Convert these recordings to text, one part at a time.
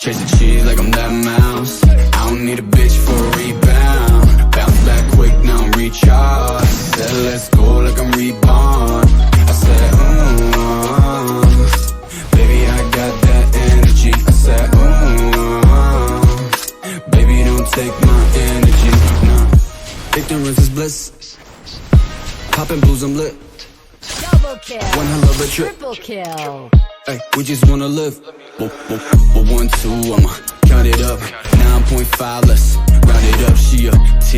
Chasing cheese like I'm that mouse. I don't need a bitch for a rebound. Bounce back quick, now I'm recharged. Said let's go like I'm reborn. I said baby I got that energy. I said baby don't take my energy, no. Ignorance is bliss. Poppin' blues, I'm lit. Double kill. One hell of a trip. Triple kill. Hey, we just wanna live. But 1, 2, I'ma count it up. 9.5, let's round it up. She a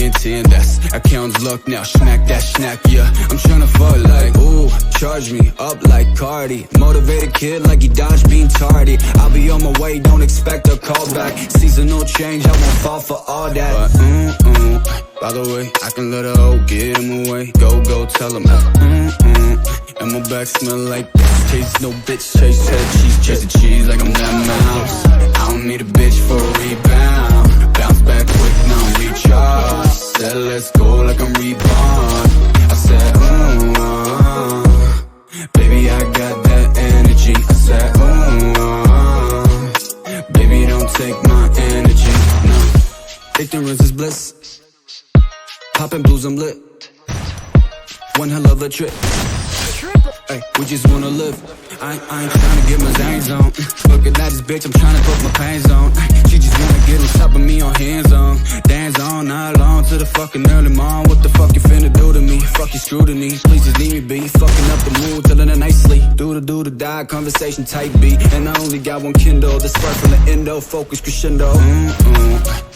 10, that's account's luck now. Smack that snack, yeah. I'm tryna fuck like, ooh, charge me up like Cardi. Motivated kid like he dodged being tardy. I'll be on my way, don't expect a call back. Seasonal change, I won't fall for all that. But by the way, I can let her hoe get him away. Go, tell him. And my back smell like this. Chase no bitch, chase cheddar cheese. Chasing cheese like I'm that mouse. I don't need a bitch for a rebound. Bounce back quick, now I'm recharged. Said let's go like I'm reborn. I said baby I got that energy. I said baby don't take my energy, no. Ignorance is bliss. Poppin' blues, I'm lit. One hell of a trip. Hey, we just wanna live. I ain't tryna get my zangs on. Looking at this bitch, I'm tryna put my pains on. She just wanna get on top of me on hands on. Dance on, not long to the fucking early morn. What the fuck you finna do to me? Fuck your scrutiny, please just leave me be. Fucking up the mood, telling her nicely. Do the die, conversation type beat. And I only got one Kindle, the spark from the endo, focus crescendo.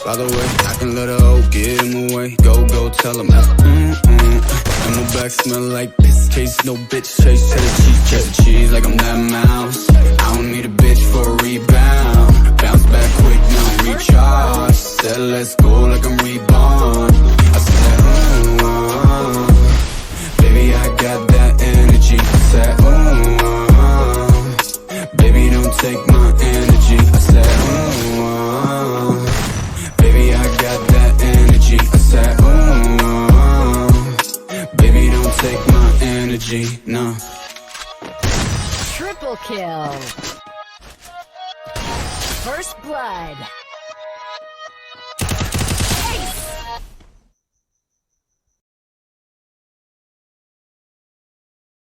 By the way, I can let her hoe get him away. Go, tell him. And my back smell like this. Chase no bitch, chase cheddar cheese. Chasing cheese like I'm that mouse. I don't need a bitch for a rebound. Bounce back quick, now I'm recharged. Said let's go like I'm reborn. I said baby I got that energy. I said baby don't take my energy. I said baby I got that energy. I said baby don't take my energy, no. Triple kill. First blood.